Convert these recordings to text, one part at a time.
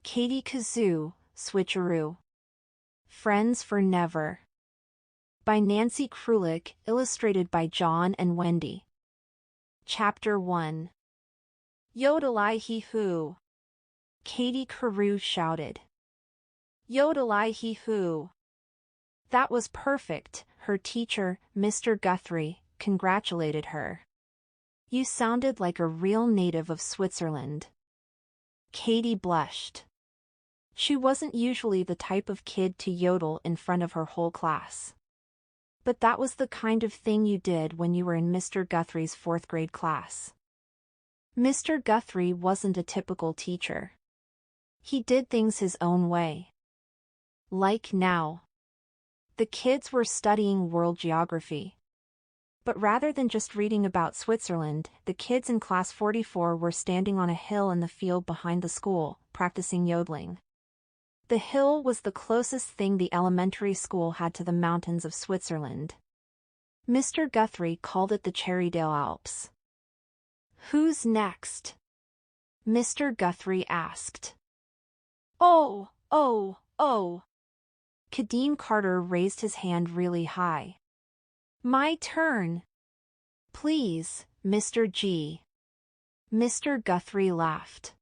Kazoo Switcheroo. Friends for Never. By Nancy Krulik, illustrated by John and Wendy. Chapter 1. Yodel-i-hee-hoo. Katie Carew shouted. Yodel-i-hee-hoo. That was perfect, her teacher, Mr. Guthrie, congratulated her. You sounded like a real native of Switzerland. Katie blushed. She wasn't usually the type of kid to yodel in front of her whole class. But that was the kind of thing you did when you were in Mr. Guthrie's 4th grade class. Mr. Guthrie wasn't a typical teacher. He did things his own way. Like now. The kids were studying world geography. But rather than just reading about Switzerland, the kids in class 44 were standing on a hill in the field behind the school, practicing yodeling. The hill was the closest thing the elementary school had to the mountains of Switzerland. Mr. Guthrie called it the Cherrydale Alps. Who's next? Mr. Guthrie asked. Oh. Kadeem Carter raised his hand really high. My turn. Please, Mr. G. Mr. Guthrie laughed.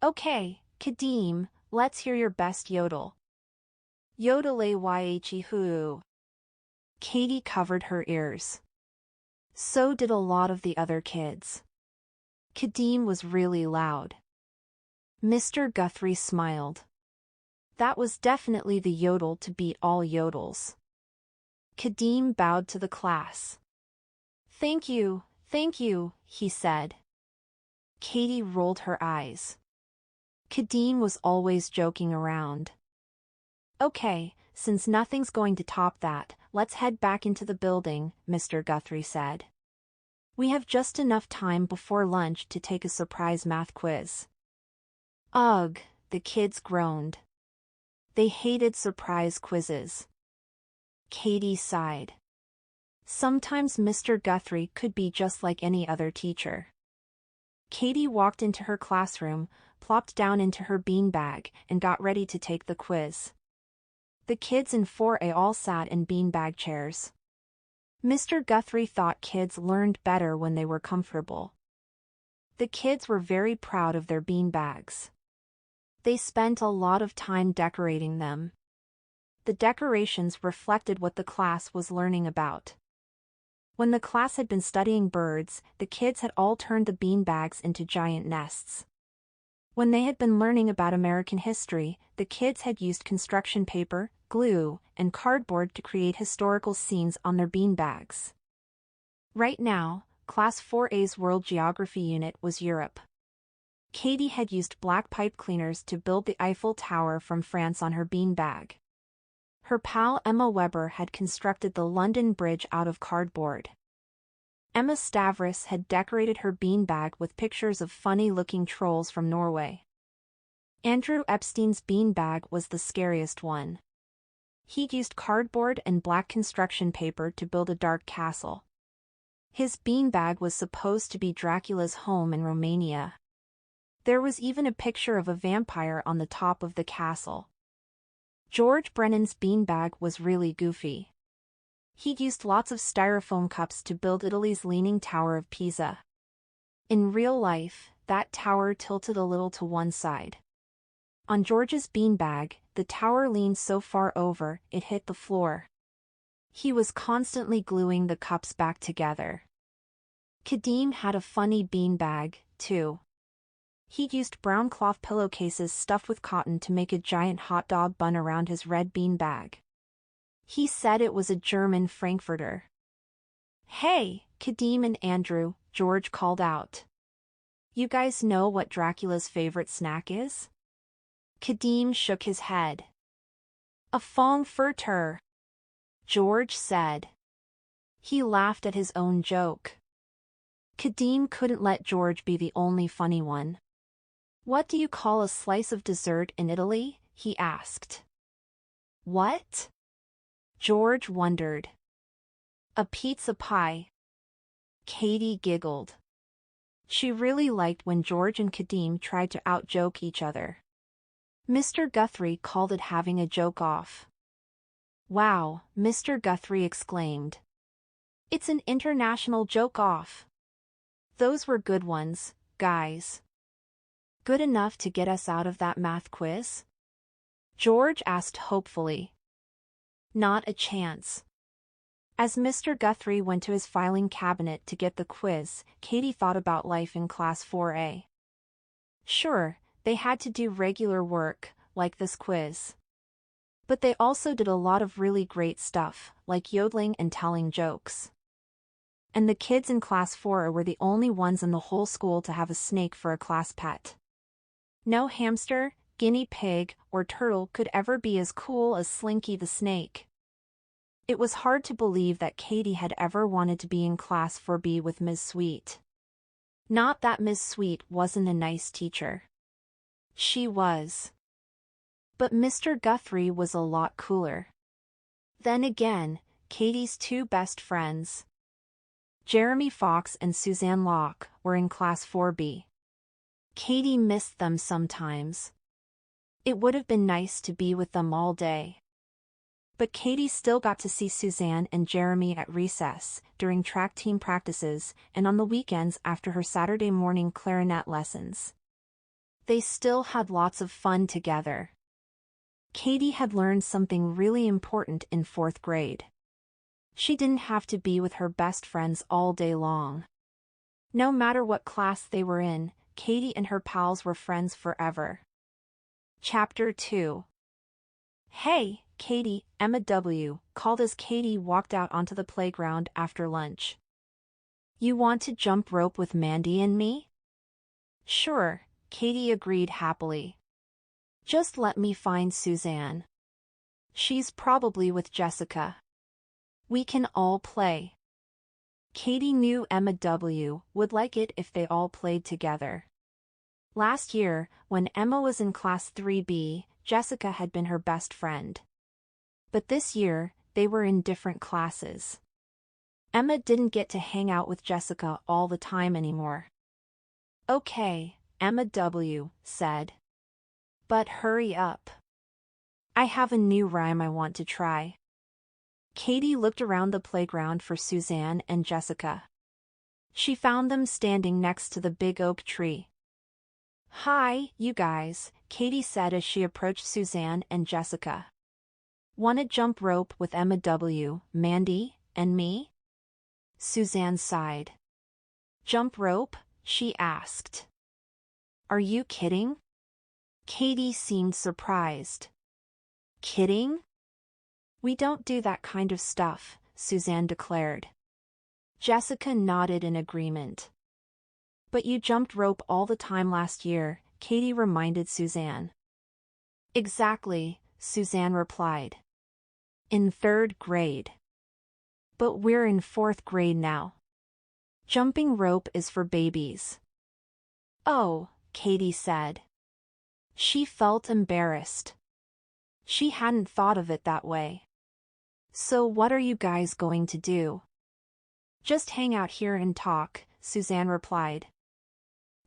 Okay, Kadeem, let's hear your best yodel. Yodel-a-y-hee-hoo. Katie covered her ears. So did a lot of the other kids. Kadeem was really loud. Mr. Guthrie smiled. That was definitely the yodel to beat all yodels. Kadeem bowed to the class. Thank you, he said. Katie rolled her eyes. Kadeem was always joking around. Okay, since nothing's going to top that, let's head back into the building, Mr. Guthrie said. We have just enough time before lunch to take a surprise math quiz. Ugh, the kids groaned. They hated surprise quizzes. Katie sighed. Sometimes Mr. Guthrie could be just like any other teacher. Katie walked into her classroom, plopped down into her beanbag, and got ready to take the quiz. The kids in 4A all sat in beanbag chairs. Mr. Guthrie thought kids learned better when they were comfortable. The kids were very proud of their beanbags. They spent a lot of time decorating them. The decorations reflected what the class was learning about. When the class had been studying birds, the kids had all turned the beanbags into giant nests. When they had been learning about American history, the kids had used construction paper, glue, and cardboard to create historical scenes on their beanbags. Right now, Class 4A's World Geography unit was Europe. Katie had used black pipe cleaners to build the Eiffel Tower from France on her beanbag. Her pal Emma Weber had constructed the London Bridge out of cardboard. Emma Stavris had decorated her beanbag with pictures of funny-looking trolls from Norway. Andrew Epstein's beanbag was the scariest one. He'd used cardboard and black construction paper to build a dark castle. His beanbag was supposed to be Dracula's home in Romania. There was even a picture of a vampire on the top of the castle. George Brennan's beanbag was really goofy. He'd used lots of styrofoam cups to build Italy's Leaning Tower of Pisa. In real life, that tower tilted a little to one side. On George's beanbag, the tower leaned so far over, it hit the floor. He was constantly gluing the cups back together. Kadeem had a funny beanbag, too. He'd used brown cloth pillowcases stuffed with cotton to make a giant hot dog bun around his red beanbag. He said it was a German Frankfurter. Hey, Kadeem and Andrew, George called out. You guys know what Dracula's favorite snack is? Kadeem shook his head. A Frankfurter, George said. He laughed at his own joke. Kadeem couldn't let George be the only funny one. What do you call a slice of dessert in Italy? He asked. What? George wondered. A pizza pie. Katie giggled. She really liked when George and Kadeem tried to out-joke each other. Mr. Guthrie called it having a joke off. Wow, Mr. Guthrie exclaimed. It's an international joke off. Those were good ones, guys. Good enough to get us out of that math quiz? George asked hopefully. Not a chance. As Mr. Guthrie went to his filing cabinet to get the quiz, Katie thought about life in Class 4A. Sure, they had to do regular work, like this quiz. But they also did a lot of really great stuff, like yodeling and telling jokes. And the kids in Class 4 were the only ones in the whole school to have a snake for a class pet. No hamster, guinea pig, or turtle could ever be as cool as Slinky the snake. It was hard to believe that Katie had ever wanted to be in Class 4B with Ms. Sweet. Not that Ms. Sweet wasn't a nice teacher. She was. But Mr. Guthrie was a lot cooler. Then again, Katie's two best friends, Jeremy Fox and Suzanne Locke, were in Class 4B. Katie missed them sometimes. It would have been nice to be with them all day. But Katie still got to see Suzanne and Jeremy at recess, during track team practices, and on the weekends after her Saturday morning clarinet lessons. They still had lots of fun together. Katie had learned something really important in 4th grade. She didn't have to be with her best friends all day long. No matter what class they were in, Katie and her pals were friends forever. Chapter 2. Hey, Katie, Emma W. called as Katie walked out onto the playground after lunch. You want to jump rope with Mandy and me? Sure, Katie agreed happily. Just let me find Suzanne. She's probably with Jessica. We can all play. Katie knew Emma W. would like it if they all played together. Last year, when Emma was in Class 3B, Jessica had been her best friend. But this year, they were in different classes. Emma didn't get to hang out with Jessica all the time anymore. Okay, Emma W. said. But hurry up. I have a new rhyme I want to try. Katie looked around the playground for Suzanne and Jessica. She found them standing next to the big oak tree. Hi, you guys, Katie said as she approached Suzanne and Jessica. Want to jump rope with Emma W., Mandy, and me? Suzanne sighed. Jump rope? She asked. Are you kidding? Katie seemed surprised. Kidding? We don't do that kind of stuff, Suzanne declared. Jessica nodded in agreement. But you jumped rope all the time last year, Katie reminded Suzanne. Exactly, Suzanne replied. In 3rd grade. But we're in 4th grade now. Jumping rope is for babies. Oh, Katie said. She felt embarrassed. She hadn't thought of it that way. So what are you guys going to do? Just hang out here and talk, Suzanne replied.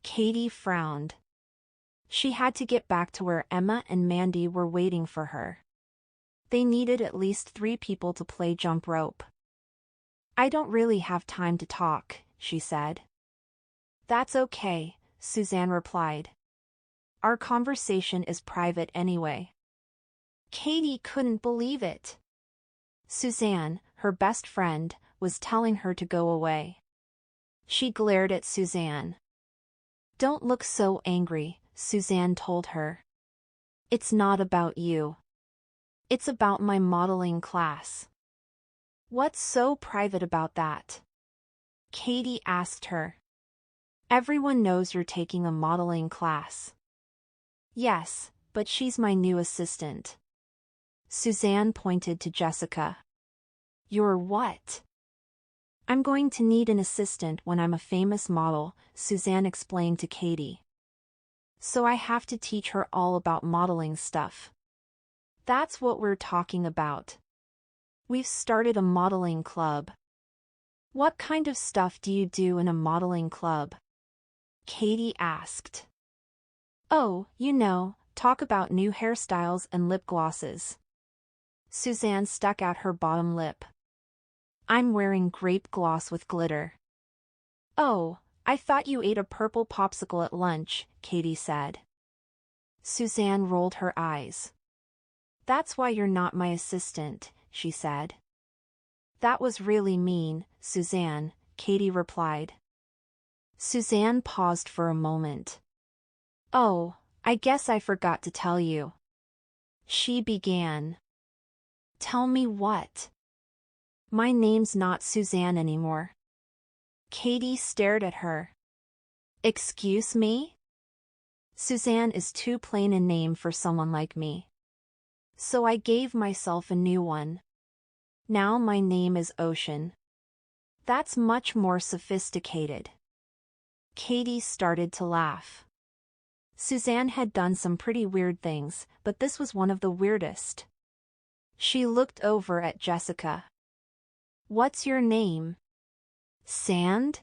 Katie frowned. She had to get back to where Emma and Mandy were waiting for her. They needed at least 3 people to play jump rope. I don't really have time to talk, she said. That's okay, Suzanne replied. Our conversation is private anyway. Katie couldn't believe it. Suzanne, her best friend, was telling her to go away. She glared at Suzanne. Don't look so angry, Suzanne told her. It's not about you. It's about my modeling class. What's so private about that? Katie asked her. Everyone knows you're taking a modeling class. Yes, but she's my new assistant. Suzanne pointed to Jessica. You're what? I'm going to need an assistant when I'm a famous model, Suzanne explained to Katie. So I have to teach her all about modeling stuff. That's what we're talking about. We've started a modeling club. What kind of stuff do you do in a modeling club? Katie asked. Oh, Talk about new hairstyles and lip glosses. Suzanne stuck out her bottom lip. I'm wearing grape gloss with glitter. Oh, I thought you ate a purple popsicle at lunch, Katie said. Suzanne rolled her eyes. That's why you're not my assistant, she said. That was really mean, Suzanne, Katie replied. Suzanne paused for a moment. Oh, I guess I forgot to tell you. She began. Tell me what? My name's not Suzanne anymore. Katie stared at her. Excuse me? Suzanne is too plain a name for someone like me. So I gave myself a new one. Now my name is Ocean. That's much more sophisticated. Katie started to laugh. Suzanne had done some pretty weird things, but this was one of the weirdest. She looked over at Jessica. What's your name? Sand?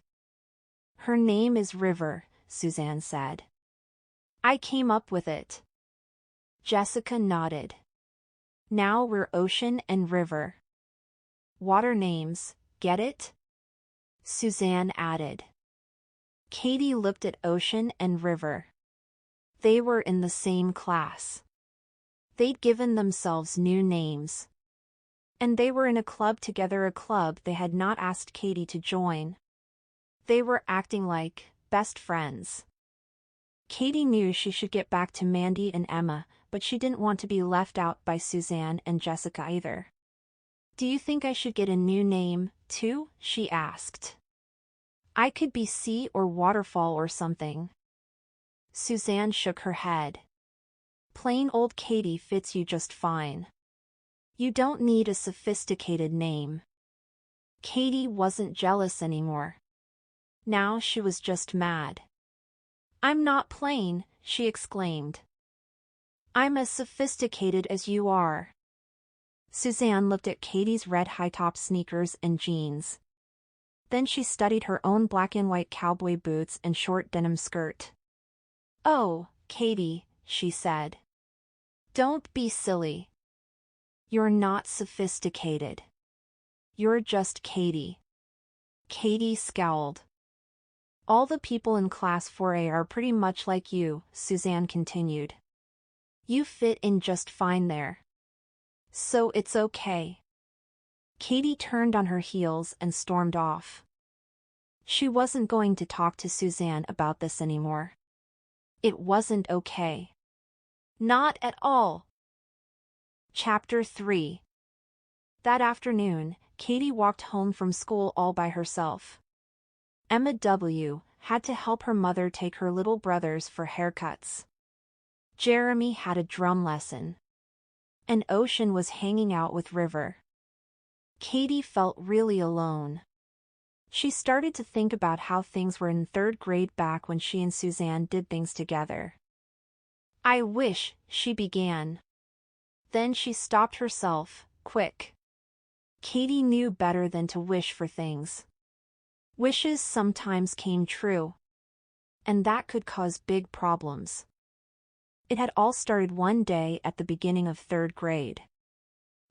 Her name is River, Suzanne said. I came up with it. Jessica nodded. Now we're Ocean and River. Water names, get it? Suzanne added. Katie looked at Ocean and River. They were in the same class. They'd given themselves new names. And they were in a club together, a club they had not asked Katie to join. They were acting like best friends. Katie knew she should get back to Mandy and Emma, but she didn't want to be left out by Suzanne and Jessica either. Do you think I should get a new name, too? She asked. I could be Sea or Waterfall or something. Suzanne shook her head. Plain old Katie fits you just fine. You don't need a sophisticated name. Katie wasn't jealous anymore. Now she was just mad. I'm not plain, she exclaimed. I'm as sophisticated as you are. Suzanne looked at Katie's red high-top sneakers and jeans. Then she studied her own black and white cowboy boots and short denim skirt. Oh, Katie, she said. Don't be silly. You're not sophisticated. You're just Katie. Katie scowled. All the people in Class 4A are pretty much like you, Suzanne continued. You fit in just fine there. So it's okay. Katie turned on her heels and stormed off. She wasn't going to talk to Suzanne about this anymore. It wasn't okay. Not at all. Chapter 3. That afternoon, Katie walked home from school all by herself. Emma W. had to help her mother take her little brothers for haircuts. Jeremy had a drum lesson. And Ocean was hanging out with River. Katie felt really alone. She started to think about how things were in third grade back when she and Suzanne did things together. I wish, she began. Then she stopped herself, quick. Katie knew better than to wish for things. Wishes sometimes came true. And that could cause big problems. It had all started one day at the beginning of third grade.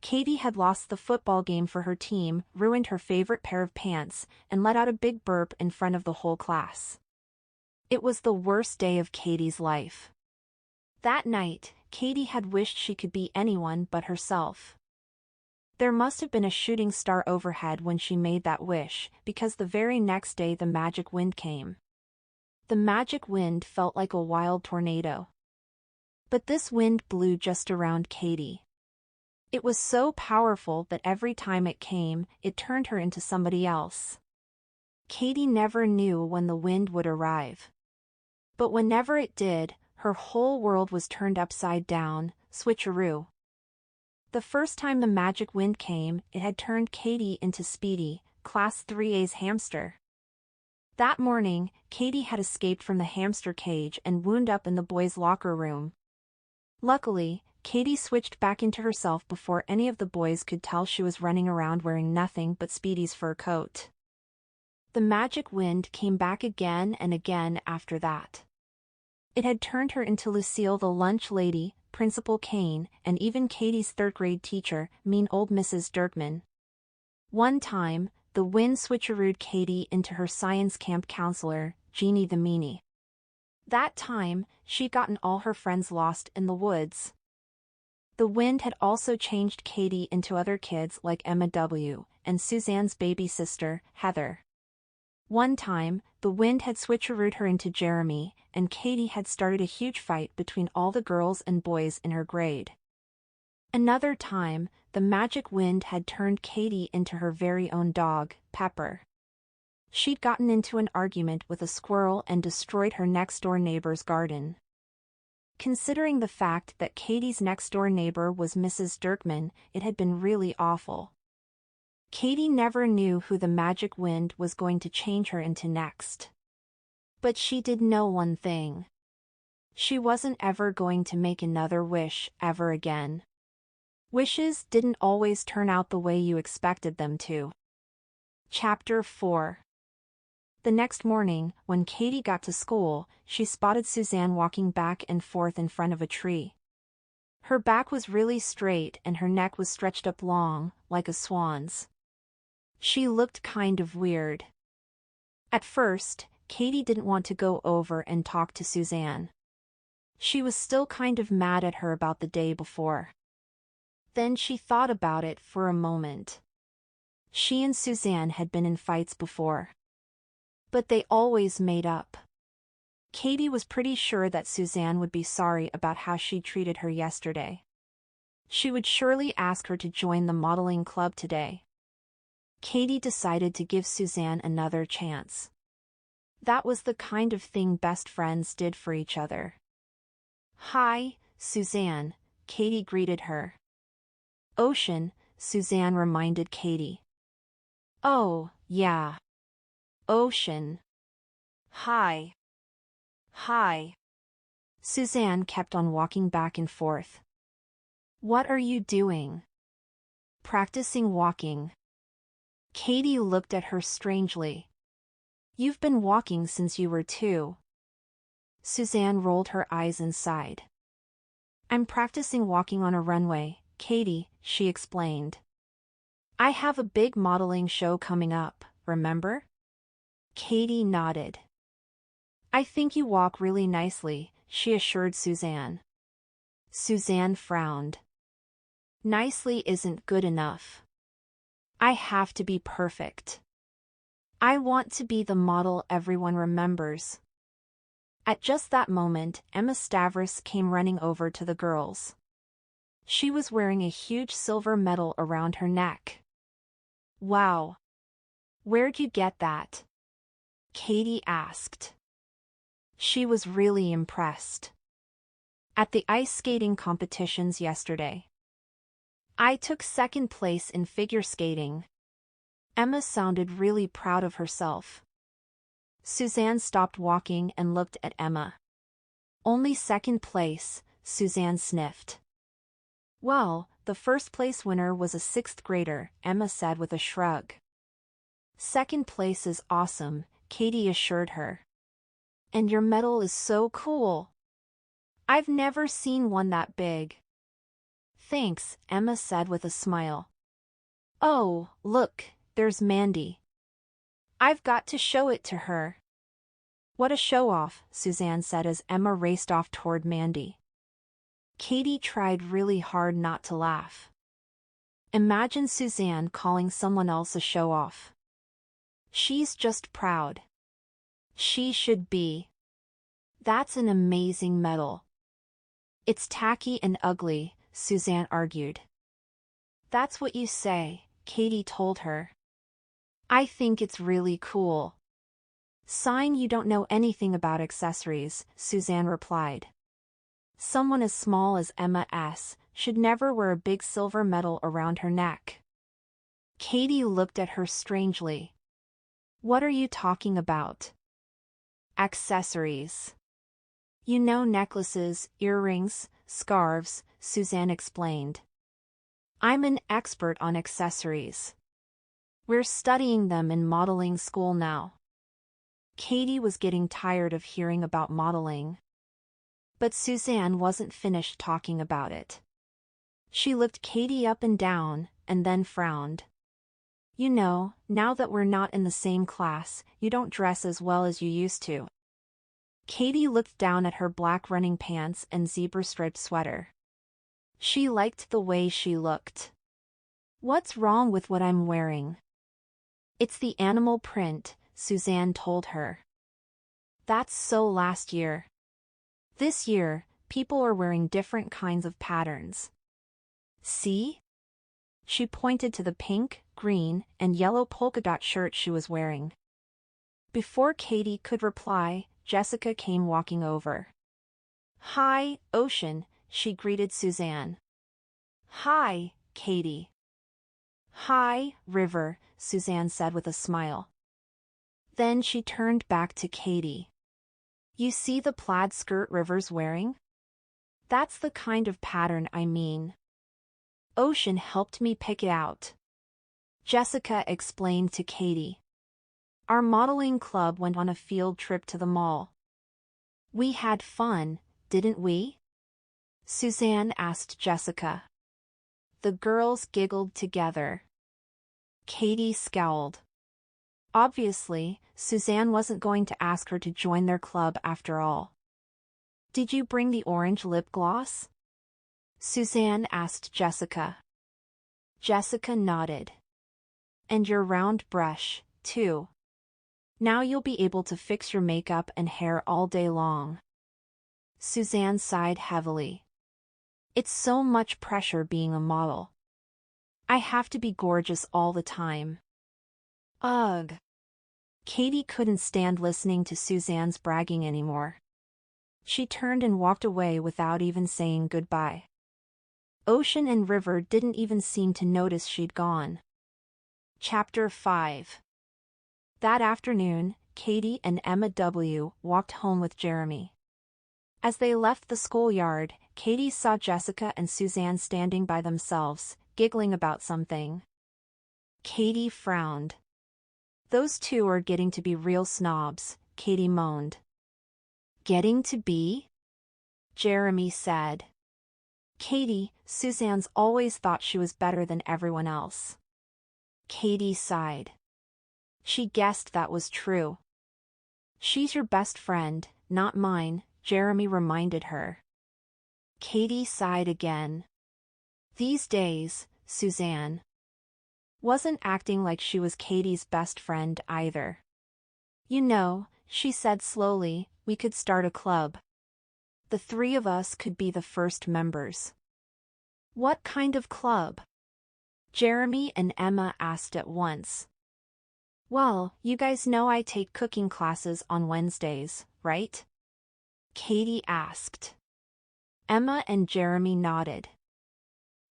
Katie had lost the football game for her team, ruined her favorite pair of pants, and let out a big burp in front of the whole class. It was the worst day of Katie's life. That night, Katie had wished she could be anyone but herself. There must have been a shooting star overhead when she made that wish, because the very next day the magic wind came. The magic wind felt like a wild tornado. But this wind blew just around Katie. It was so powerful that every time it came, it turned her into somebody else. Katie never knew when the wind would arrive. But whenever it did, her whole world was turned upside down, switcheroo. The first time the magic wind came, it had turned Katie into Speedy, Class 3A's hamster. That morning, Katie had escaped from the hamster cage and wound up in the boys' locker room. Luckily, Katie switched back into herself before any of the boys could tell she was running around wearing nothing but Speedy's fur coat. The magic wind came back again and again after that. It had turned her into Lucille the lunch lady, Principal Kane, and even Katie's third-grade teacher, mean old Mrs. Dirkman. One time, the wind switcherooed Katie into her science camp counselor, Jeannie the Meanie. That time, she'd gotten all her friends lost in the woods. The wind had also changed Katie into other kids like Emma W. and Suzanne's baby sister, Heather. One time, the wind had switcherooed her into Jeremy, and Katie had started a huge fight between all the girls and boys in her grade. Another time, the magic wind had turned Katie into her very own dog, Pepper. She'd gotten into an argument with a squirrel and destroyed her next-door neighbor's garden. Considering the fact that Katie's next-door neighbor was Mrs. Dirkman, it had been really awful. Katie never knew who the magic wind was going to change her into next. But she did know one thing. She wasn't ever going to make another wish ever again. Wishes didn't always turn out the way you expected them to. Chapter 4. The next morning, when Katie got to school, she spotted Suzanne walking back and forth in front of a tree. Her back was really straight and her neck was stretched up long, like a swan's. She looked kind of weird. At first, Katie didn't want to go over and talk to Suzanne. She was still kind of mad at her about the day before. Then she thought about it for a moment. She and Suzanne had been in fights before. But they always made up. Katie was pretty sure that Suzanne would be sorry about how she treated her yesterday. She would surely ask her to join the modeling club today. Katie decided to give Suzanne another chance. That was the kind of thing best friends did for each other. "Hi, Suzanne," Katie greeted her. "Ocean," Suzanne reminded Katie. "Oh, yeah. Ocean. Hi. Hi." Suzanne kept on walking back and forth. "What are you doing?" "Practicing walking." Katie looked at her strangely. "You've been walking since you were 2. Suzanne rolled her eyes and sighed. "I'm practicing walking on a runway, Katie," she explained. "I have a big modeling show coming up, remember?" Katie nodded. "I think you walk really nicely," she assured Suzanne. Suzanne frowned. "Nicely isn't good enough. I have to be perfect. I want to be the model everyone remembers." At just that moment, Emma Stavros came running over to the girls. She was wearing a huge silver medal around her neck. "Wow. Where'd you get that?" Katie asked. She was really impressed. "At the ice skating competitions yesterday. I took second place in figure skating." Emma sounded really proud of herself. Suzanne stopped walking and looked at Emma. "Only second place," Suzanne sniffed. "Well, the first place winner was a 6th grader," Emma said with a shrug. "Second place is awesome," Katie assured her. "And your medal is so cool. I've never seen one that big." "Thanks," Emma said with a smile. "Oh, look, there's Mandy. I've got to show it to her." "What a show-off," Suzanne said as Emma raced off toward Mandy. Katie tried really hard not to laugh. Imagine Suzanne calling someone else a show-off. She's just proud. She should be. That's an amazing medal. "It's tacky and ugly," Suzanne argued. "That's what you say," Katie told her. "I think it's really cool." "Sign you don't know anything about accessories," Suzanne replied. "Someone as small as Emma S. should never wear a big silver medal around her neck." Katie looked at her strangely. "What are you talking about?" "Accessories. You know, necklaces, earrings, scarves," Suzanne explained. "I'm an expert on accessories. We're studying them in modeling school now." Katie was getting tired of hearing about modeling. But Suzanne wasn't finished talking about it. She looked Katie up and down, and then frowned. You know, now that we're not in the same class, you don't dress as well as you used to. Katie looked down at her black running pants and zebra-striped sweater. She liked the way she looked. What's wrong with what I'm wearing? It's the animal print, Suzanne told her. That's so last year. This year, people are wearing different kinds of patterns. See? She pointed to the pink, green, and yellow polka dot shirt she was wearing. Before Katie could reply, Jessica came walking over. Hi, Ocean, she greeted Suzanne. Hi, Katie. Hi, River, Suzanne said with a smile. Then she turned back to Katie. You see the plaid skirt River's wearing? That's the kind of pattern I mean. Ocean helped me pick it out. Jessica explained to Katie. Our modeling club went on a field trip to the mall. We had fun, didn't we? Suzanne asked Jessica. The girls giggled together. Katie scowled. Obviously, Suzanne wasn't going to ask her to join their club after all. Did you bring the orange lip gloss? Suzanne asked Jessica. Jessica nodded. And your round brush, too. Now you'll be able to fix your makeup and hair all day long. Suzanne sighed heavily. It's so much pressure being a model. I have to be gorgeous all the time. Ugh. Katie couldn't stand listening to Suzanne's bragging anymore. She turned and walked away without even saying goodbye. Ocean and River didn't even seem to notice she'd gone. Chapter 5. That afternoon, Katie and Emma W. walked home with Jeremy. As they left the schoolyard, Katie saw Jessica and Suzanne standing by themselves, giggling about something. Katie frowned. Those two are getting to be real snobs, Katie moaned. Getting to be? Jeremy said. Katie, Suzanne's always thought she was better than everyone else. Katie sighed. She guessed that was true. She's your best friend, not mine, Jeremy reminded her. Katie sighed again. These days, Suzanne wasn't acting like she was Katie's best friend either. You know, she said slowly, we could start a club. The three of us could be the first members. What kind of club? Jeremy and Emma asked at once. Well, you guys know I take cooking classes on Wednesdays, right? Katie asked. Emma and Jeremy nodded.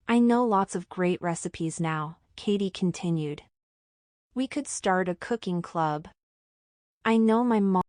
I know lots of great recipes now, Katie continued. We could start a cooking club. I know my mom